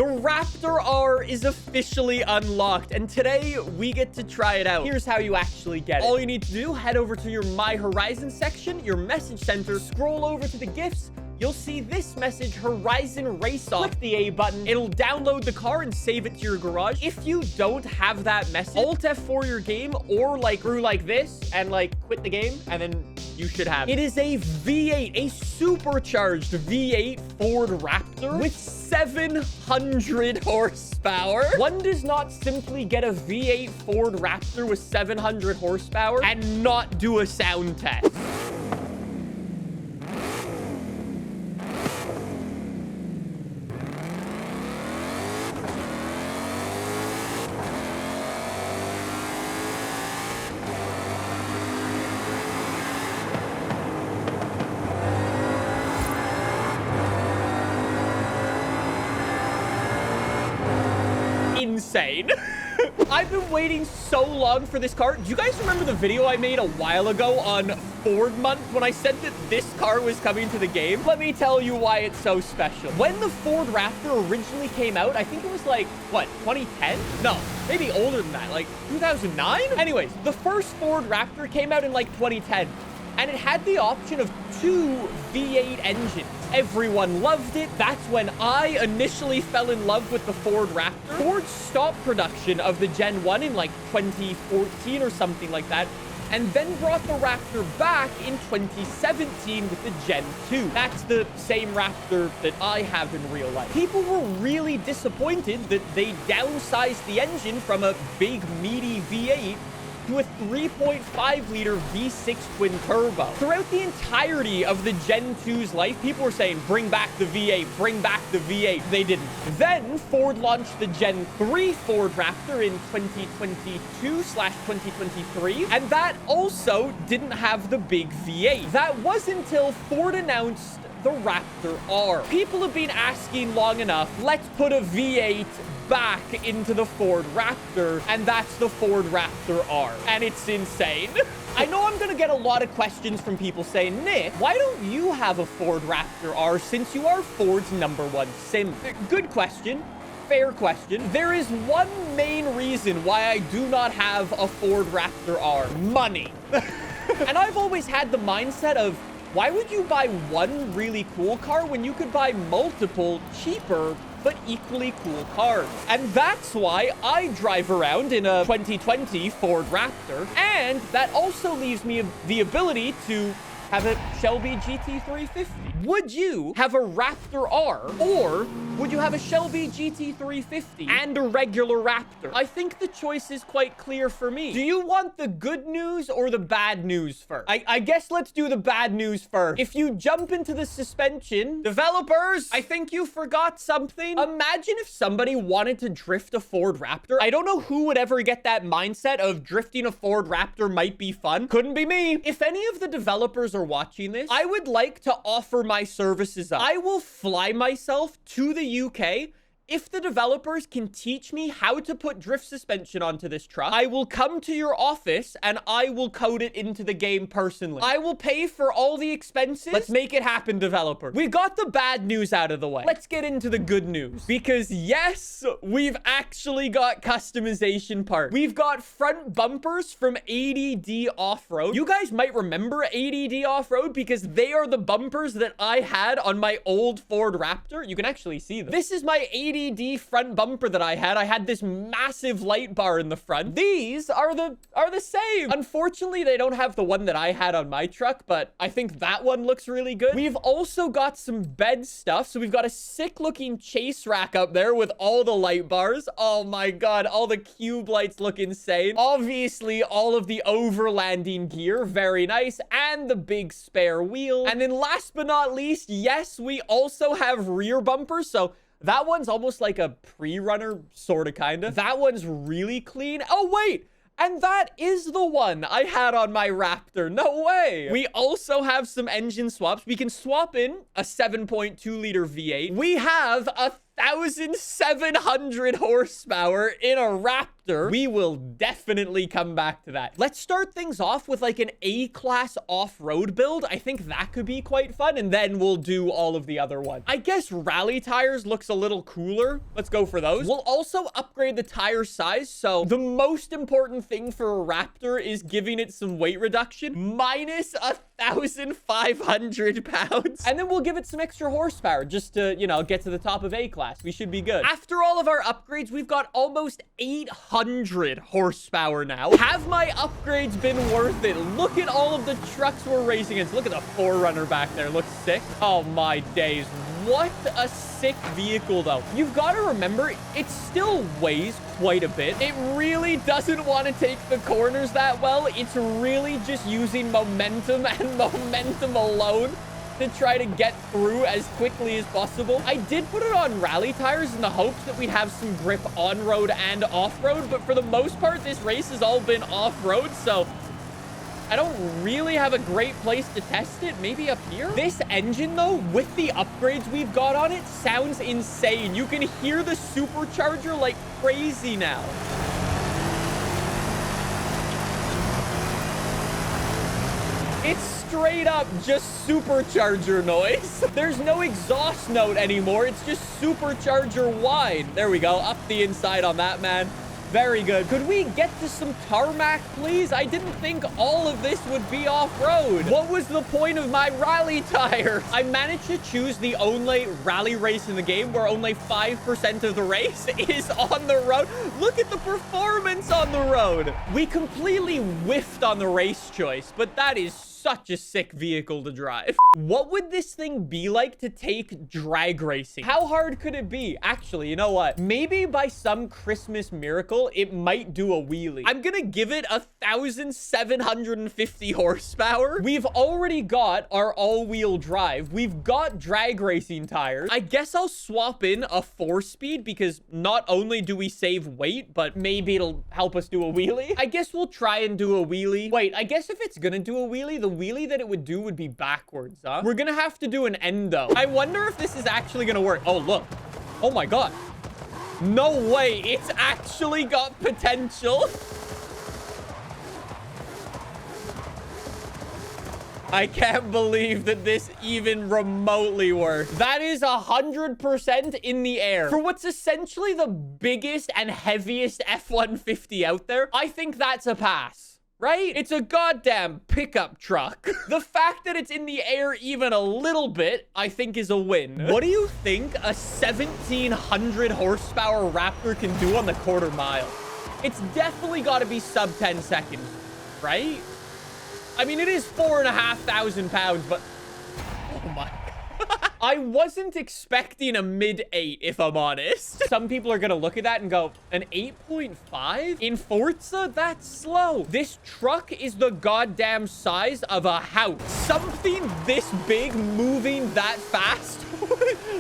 The Raptor R is officially unlocked, and today we get to try it out. Here's how you actually get it. All you need to do, head over to your My Horizon section, your message center, scroll over to the gifts. You'll see this message, Horizon Race Off. Click the A button. It'll download the car and save it to your garage. If you don't have that message, Alt F4 your game or through like this and quit the game, and then you should have it. It is a V8, a supercharged V8 Ford Raptor with 700 horsepower. One does not simply get a V8 Ford Raptor with 700 horsepower and not do a sound test. Insane. I've been waiting so long for this car. Do you guys remember the video I made a while ago on Ford Month when I said that this car was coming to the game? Let me tell you why it's so special. When the Ford Raptor originally came out, I think it was what, 2010? No, maybe older than that, 2009? Anyways, the first Ford Raptor came out in 2010. And it had the option of 2 V8 engines. Everyone loved it. That's when I initially fell in love with the Ford Raptor. Ford stopped production of the Gen 1 in 2014 or something like that, and then brought the Raptor back in 2017 with the Gen 2. That's the same Raptor that I have in real life. People were really disappointed that they downsized the engine from a big, meaty V8 to a 3.5-liter V6 twin turbo. Throughout the entirety of the Gen 2's life, people were saying, bring back the V8, bring back the V8. They didn't. Then Ford launched the Gen 3 Ford Raptor in 2022/2023, and that also didn't have the big V8. That was until Ford announced the Raptor R. People have been asking long enough, let's put a V8 back into the Ford Raptor, and that's the Ford Raptor R, and it's insane. I know I'm gonna get a lot of questions from people saying, Nick, why don't you have a Ford Raptor R since you are Ford's #1 sim? Good question. Fair question. There is one main reason why I do not have a Ford Raptor R. Money. And I've always had the mindset of, why would you buy one really cool car when you could buy multiple cheaper but equally cool cars? And that's why I drive around in a 2020 Ford Raptor. And that also leaves me the ability to have a Shelby GT350. Would you have a Raptor R, or would you have a Shelby GT350 and a regular Raptor? I think the choice is quite clear for me. Do you want the good news or the bad news first? I guess let's do the bad news first. If you jump into the suspension, developers, I think you forgot something. Imagine if somebody wanted to drift a Ford Raptor. I don't know who would ever get that mindset of drifting a Ford Raptor might be fun. Couldn't be me. If any of the developers are watching this, I would like to offer my services up. I will fly myself to the UK if the developers can teach me how to put drift suspension onto this truck. I will come to your office and I will code it into the game personally. I will pay for all the expenses. Let's make it happen, developer. We got the bad news out of the way. Let's get into the good news. Because yes, we've actually got customization parts. We've got front bumpers from ADD Off-Road. You guys might remember ADD Off-Road because they are the bumpers that I had on my old Ford Raptor. You can actually see them. This is my ADD front bumper that I had. I had this massive light bar in the front. These are the same. Unfortunately, they don't have the one that I had on my truck, but I think that one looks really good. We've also got some bed stuff. So we've got a sick looking chase rack up there with all the light bars. Oh my God, all the cube lights look insane. Obviously, all of the overlanding gear, very nice, and the big spare wheel. And then last but not least, yes, we also have rear bumpers. So that one's almost like a pre-runner, sort of, kind of. That one's really clean. Oh, wait. And that is the one I had on my Raptor. No way. We also have some engine swaps. We can swap in a 7.2-liter V8. We have 1,700 horsepower in a Raptor Raptor, we will definitely come back to that. Let's start things off with like an A-class off-road build. I think that could be quite fun, and then we'll do all of the other ones. I guess rally tires looks a little cooler. Let's go for those. We'll also upgrade the tire size. So the most important thing for a Raptor is giving it some weight reduction, minus 1,500 pounds. And then we'll give it some extra horsepower just to, you know, get to the top of A-class. We should be good. After all of our upgrades, we've got almost 800 horsepower now. Have my upgrades been worth it? Look at all of the trucks we're racing against. Look at the 4Runner back there. Looks sick. Oh my days. What a sick vehicle, though. You've got to remember, it still weighs quite a bit. It really doesn't want to take the corners that well. It's really just using momentum and momentum alone to try to get through as quickly as possible. I did put it on rally tires in the hopes that we'd have some grip on-road and off-road, but for the most part, this race has all been off-road, so I don't really have a great place to test it. Maybe up here? This engine, though, with the upgrades we've got on it, sounds insane. You can hear the supercharger like crazy now. It's straight up just supercharger noise. There's no exhaust note anymore. It's just supercharger whine. There we go. Up the inside on that, man. Very good. Could we get to some tarmac, please? I didn't think all of this would be off-road. What was the point of my rally tire? I managed to choose the only rally race in the game where only 5% of the race is on the road. Look at the performance on the road. We completely whiffed on the race choice, but that is such a sick vehicle to drive. What would this thing be like to take drag racing? How hard could it be? Actually, you know what? Maybe by some Christmas miracle, it might do a wheelie. I'm gonna give it 1,750 horsepower. We've already got our all-wheel drive. We've got drag racing tires. I guess I'll swap in a 4-speed because not only do we save weight, but maybe it'll help us do a wheelie. I guess we'll try and do a wheelie. Wait, I guess if it's gonna do a wheelie, the wheelie that it would do would be backwards, huh? We're gonna have to do an endo. I wonder if this is actually gonna work. Oh, look. Oh my God. No way. It's actually got potential. I can't believe that this even remotely works. That is 100% in the air. For what's essentially the biggest and heaviest F-150 out there, I think that's a pass. Right? It's a goddamn pickup truck. The fact that it's in the air even a little bit, I think is a win. What do you think a 1,700 horsepower Raptor can do on the quarter mile? It's definitely got to be sub 10 seconds, right? I mean, it is 4,500 pounds, but oh my God. I wasn't expecting a mid-8, if I'm honest. Some people are gonna look at that and go, an 8.5? In Forza? That's slow. This truck is the goddamn size of a house. Something this big moving that fast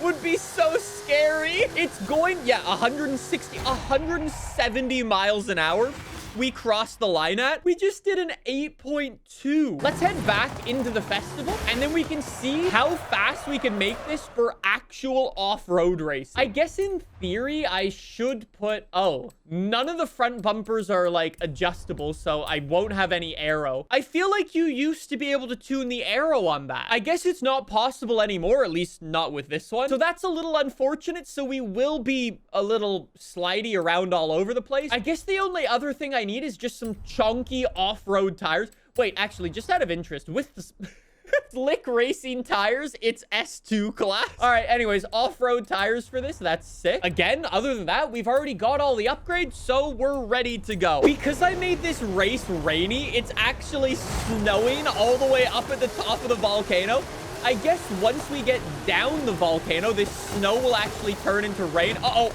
would be so scary. It's going, yeah, 160, 170 miles an hour. We crossed the line at. We just did an 8.2. Let's head back into the festival, and then we can see how fast we can make this for actual off-road racing. I guess in theory, I should put... Oh, none of the front bumpers are, like, adjustable, so I won't have any aero. I feel like you used to be able to tune the aero on that. I guess it's not possible anymore, at least not with this one. So that's a little unfortunate, so we will be a little slidey around all over the place. I guess the only other thing I need is just some chunky off-road tires. Wait, actually, just out of interest, with the Slick Racing tires, it's S2 class. All right, anyways, off-road tires for this. That's sick. Again, other than that, we've already got all the upgrades, so we're ready to go. Because I made this race rainy, it's actually snowing all the way up at the top of the volcano. I guess once we get down the volcano, this snow will actually turn into rain. Uh-oh.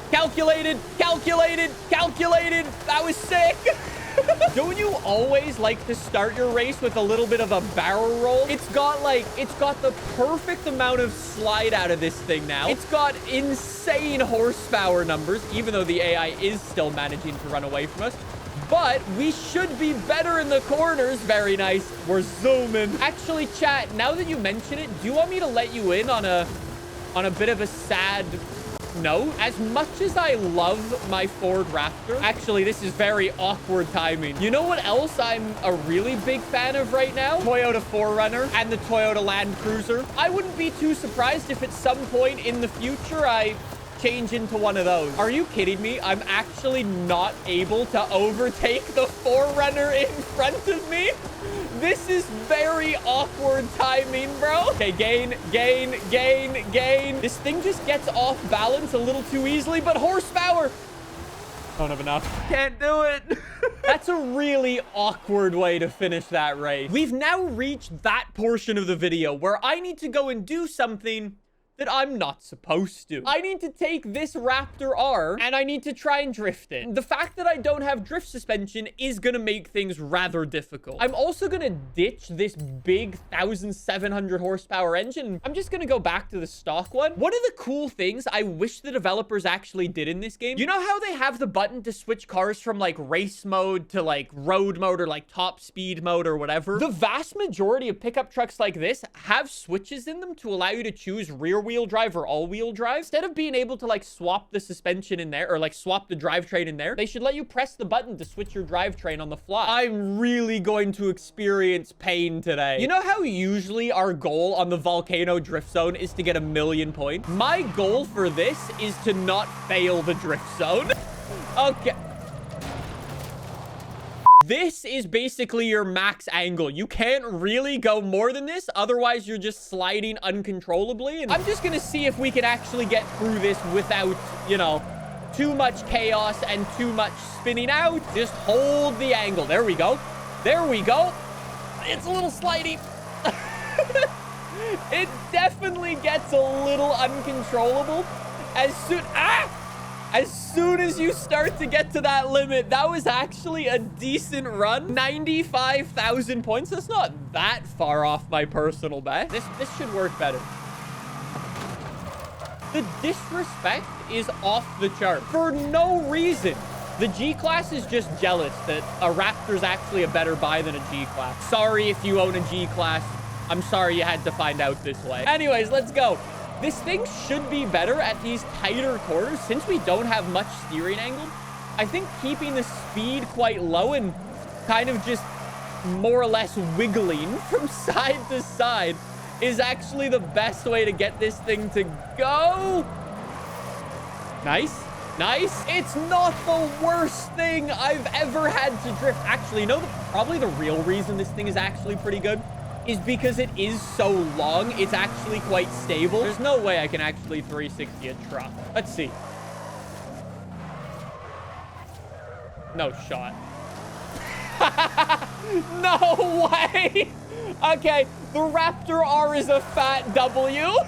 Calculated, calculated, calculated. That was sick. Don't you always like to start your race with a little bit of a barrel roll? It's got the perfect amount of slide out of this thing now. It's got insane horsepower numbers, even though the AI is still managing to run away from us. But we should be better in the corners. Very nice. We're zooming. Actually, chat, now that you mention it, do you want me to let you in on a bit of a sad note, as much as I love my Ford Raptor, actually, this is very awkward timing. You know what else I'm a really big fan of right now? Toyota 4Runner and the Toyota Land Cruiser. I wouldn't be too surprised if at some point in the future I change into one of those. Are you kidding me? I'm actually not able to overtake the 4Runner in front of me. This is very awkward timing, bro. Okay, gain. This thing just gets off balance a little too easily, but horsepower. Don't have enough. Can't do it. That's a really awkward way to finish that race. We've now reached that portion of the video where I need to go and do something that I'm not supposed to. I need to take this Raptor R and I need to try and drift it. The fact that I don't have drift suspension is gonna make things rather difficult. I'm also gonna ditch this big 1,700 horsepower engine. I'm just gonna go back to the stock one. One of the cool things I wish the developers actually did in this game, you know how they have the button to switch cars from like race mode to like road mode or like top speed mode or whatever? The vast majority of pickup trucks like this have switches in them to allow you to choose rear wheel drive or all-wheel drive. Instead of being able to like swap the suspension in there or like swap the drivetrain in there, they should let you press the button to switch your drivetrain on the fly. I'm really going to experience pain today. You know how usually our goal on the volcano drift zone is to get 1,000,000 points? My goal for this is to not fail the drift zone. Okay. This is basically your max angle. You can't really go more than this. Otherwise, you're just sliding uncontrollably. And I'm just going to see if we can actually get through this without, you know, too much chaos and too much spinning out. Just hold the angle. There we go. There we go. It's a little slidey. It definitely gets a little uncontrollable as soon as you start to get to that limit. That was actually a decent run. 95,000 points. That's not that far off my personal best. This should work better. The disrespect is off the chart for no reason. The G-Class is just jealous that a Raptor's actually a better buy than a G-Class. Sorry if you own a G-Class. I'm sorry you had to find out this way. Anyways, let's go. This thing should be better at these tighter corners. Since we don't have much steering angle, I think keeping the speed quite low and kind of just more or less wiggling from side to side is actually the best way to get this thing to go. Nice. Nice. It's not the worst thing I've ever had to drift. Actually, you know, probably the real reason this thing is actually pretty good is because it is so long. It's actually quite stable. There's no way I can actually 360 a truck. Let's see. No shot. No way. Okay, the Raptor R is a fat W.